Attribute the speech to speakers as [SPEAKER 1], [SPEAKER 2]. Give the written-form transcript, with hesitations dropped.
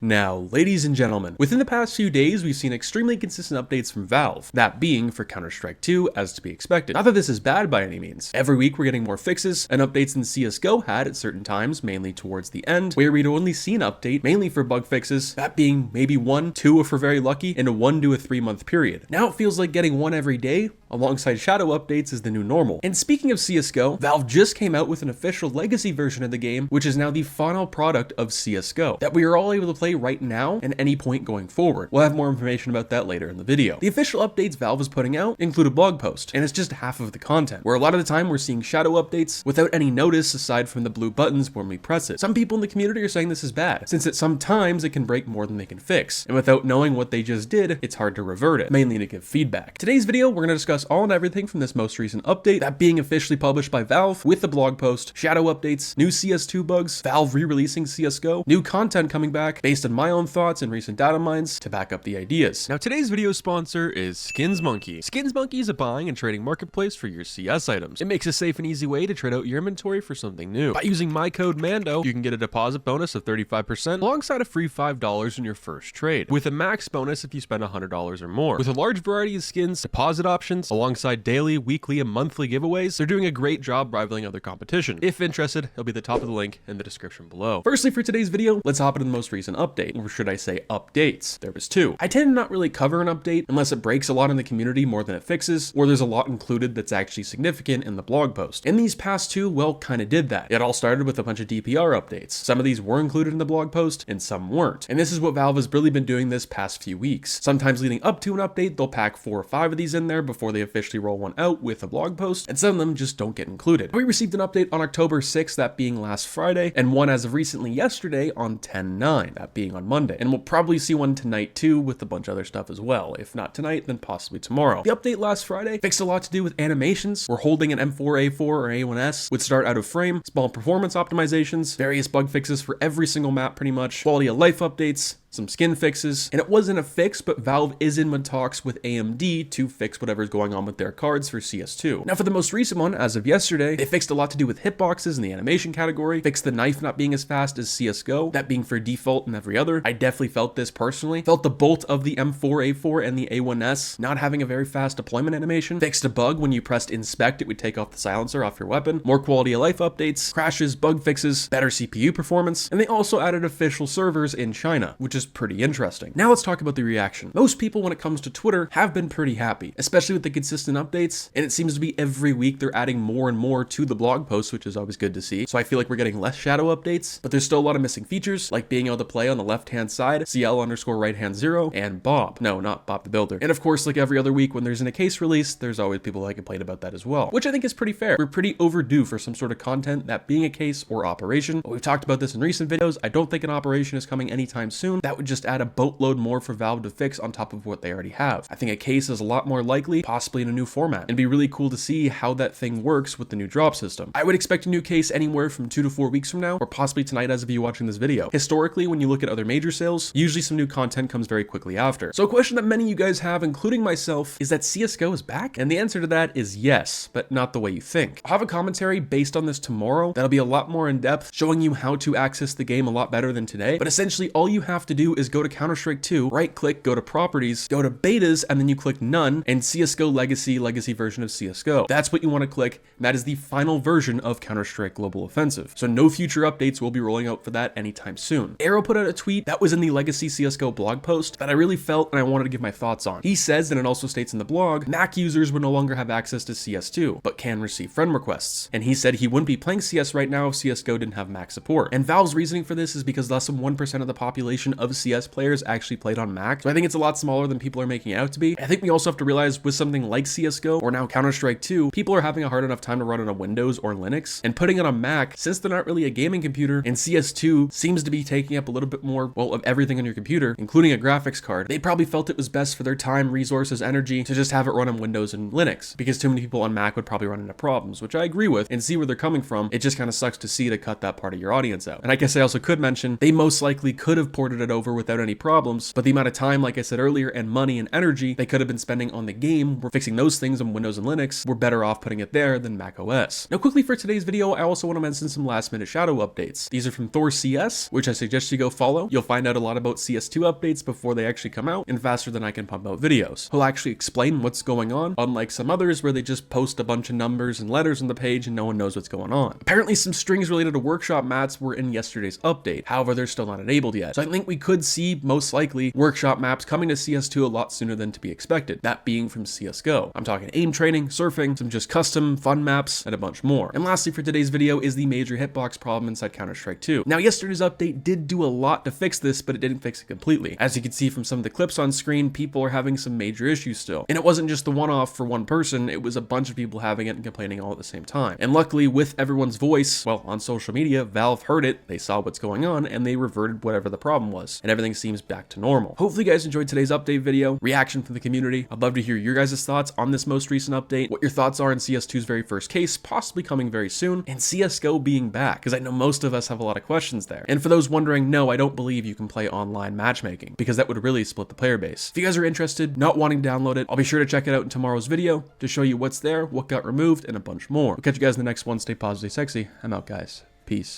[SPEAKER 1] Now, ladies and gentlemen, within the past few days, we've seen extremely consistent updates from Valve, that being for Counter-Strike 2, as to be expected. Not that this is bad by any means. Every week we're getting more fixes and updates than CSGO had at certain times, mainly towards the end, where we'd only see an update, mainly for bug fixes, that being maybe 1, 2 if we're very lucky, in a 1 to 3 month period. Now it feels like getting one every day, alongside shadow updates, is the new normal. And speaking of CSGO, Valve just came out with an official legacy version of the game, which is now the final product of CSGO, that we are all able to play right now and any point going forward. We'll have more information about that later in the video. The official updates Valve is putting out include a blog post, and it's just half of the content, where a lot of the time we're seeing shadow updates without any notice aside from the blue buttons when we press it. Some people in the community are saying this is bad, since at sometimes it can break more than they can fix, and without knowing what they just did, it's hard to revert it, mainly to give feedback. Today's video, we're going to discuss all and everything from this most recent update, that being officially published by Valve, with the blog post, shadow updates, new CS2 bugs, Valve re-releasing CSGO, new content coming back, based on my own thoughts and recent data mines to back up the ideas. Now today's video sponsor is Skins Monkey. Skins Monkey is a buying and trading marketplace for your CS items. It makes a safe and easy way to trade out your inventory for something new. By using my code MANDO, you can get a deposit bonus of 35% alongside a free $5 in your first trade, with a max bonus if you spend $100 or more. With a large variety of skins, deposit options, alongside daily, weekly, and monthly giveaways, they're doing a great job rivaling other competition. If interested, it'll be at the top of the link in the description below. Firstly, for today's video, let's hop into the most recent update, or should I say updates. There was 2. I tend to not really cover an update unless it breaks a lot in the community more than it fixes, or there's a lot included that's actually significant in the blog post. And these past 2, well, kind of did that. It all started with a bunch of DPR updates. Some of these were included in the blog post, and some weren't. And this is what Valve has really been doing this past few weeks. Sometimes leading up to an update, they'll pack 4 or 5 of these in there before they officially roll one out with a blog post, and some of them just don't get included. We received an update on October 6th, that being last Friday, and one as of recently yesterday on 10/9, that being on Monday. And we'll probably see one tonight too, with a bunch of other stuff as well. If not tonight, then possibly tomorrow. The update last Friday fixed a lot to do with animations, where holding an M4A4 or A1S would start out of frame, small performance optimizations, various bug fixes for every single map pretty much, quality of life updates, some skin fixes, and it wasn't a fix, but Valve is in talks with AMD to fix whatever's going on with their cards for CS2. Now for the most recent one, as of yesterday, they fixed a lot to do with hitboxes in the animation category, fixed the knife not being as fast as CSGO, that being for default and every other. I definitely felt this personally, felt the bolt of the M4A4 and the A1S not having a very fast deployment animation, fixed a bug when you pressed inspect, it would take off the silencer off your weapon, more quality of life updates, crashes, bug fixes, better CPU performance, and they also added official servers in China, which is pretty interesting. Now let's talk about the reaction. Most people when it comes to Twitter have been pretty happy, especially with the consistent updates, and it seems to be every week they're adding more and more to the blog posts, which is always good to see. So I feel like we're getting less shadow updates, but there's still a lot of missing features, like being able to play on the left-hand side, CL_right-hand 0, and Bob. No, not Bob the Builder. And of course, like every other week when there's a case release, there's always people that complain about that as well, which I think is pretty fair. We're pretty overdue for some sort of content, that being a case or operation. But we've talked about this in recent videos. I don't think an operation is coming anytime soon. That would just add a boatload more for Valve to fix on top of what they already have. I think a case is a lot more likely, possibly in a new format. It'd be really cool to see how that thing works with the new drop system. I would expect a new case anywhere from 2 to 4 weeks from now, or possibly tonight as of you watching this video. Historically, when you look at other major sales, usually some new content comes very quickly after. So a question that many of you guys have, including myself, is that CSGO is back? And the answer to that is yes, but not the way you think. I'll have a commentary based on this tomorrow that'll be a lot more in depth, showing you how to access the game a lot better than today. But essentially all you have to do is go to Counter-Strike 2, right click, go to properties, go to betas, and then you click none, and CSGO legacy version of CSGO. That's what you want to click. That is the final version of Counter-Strike Global Offensive. So no future updates will be rolling out for that anytime soon. Arrow put out a tweet that was in the legacy CSGO blog post that I really felt and I wanted to give my thoughts on. He says, and it also states in the blog, Mac users would no longer have access to CS2, but can receive friend requests. And he said he wouldn't be playing CS right now if CSGO didn't have Mac support. And Valve's reasoning for this is because less than 1% of the population of CS players actually played on Mac. So I think it's a lot smaller than people are making it out to be. I think we also have to realize with something like CSGO or now Counter-Strike 2, people are having a hard enough time to run on a Windows or Linux, and putting it on Mac, since they're not really a gaming computer, and CS2 seems to be taking up a little bit more, well, of everything on your computer, including a graphics card, they probably felt it was best for their time, resources, energy to just have it run on Windows and Linux, because too many people on Mac would probably run into problems, which I agree with and see where they're coming from. It just kind of sucks to see to cut that part of your audience out. And I guess I also could mention, they most likely could have ported it over over without any problems, but the amount of time, like I said earlier, and money and energy they could have been spending on the game were fixing those things on Windows and Linux, we're better off putting it there than Mac OS. Now quickly for today's video, I also want to mention some last minute shadow updates. These are from Thor CS, which I suggest you go follow. You'll find out a lot about CS2 updates before they actually come out, and faster than I can pump out videos. He'll actually explain what's going on, unlike some others where they just post a bunch of numbers and letters on the page and no one knows what's going on. Apparently some strings related to workshop mats were in yesterday's update, however they're still not enabled yet. So I think we could see, most likely, workshop maps coming to CS2 a lot sooner than to be expected, that being from CSGO. I'm talking aim training, surfing, some just custom fun maps, and a bunch more. And lastly for today's video is the major hitbox problem inside Counter-Strike 2. Now yesterday's update did do a lot to fix this, but it didn't fix it completely. As you can see from some of the clips on screen, people are having some major issues still. And it wasn't just the one-off for one person, it was a bunch of people having it and complaining all at the same time. And luckily, with everyone's voice, well, on social media, Valve heard it, they saw what's going on, and they reverted whatever the problem was, and everything seems back to normal. Hopefully you guys enjoyed today's update video, reaction from the community. I'd love to hear your guys' thoughts on this most recent update, what your thoughts are in CS2's very first case, possibly coming very soon, and CSGO being back, because I know most of us have a lot of questions there. And for those wondering, no, I don't believe you can play online matchmaking, because that would really split the player base. If you guys are interested, not wanting to download it, I'll be sure to check it out in tomorrow's video to show you what's there, what got removed, and a bunch more. We'll catch you guys in the next one. Stay positive, stay sexy. I'm out, guys. Peace.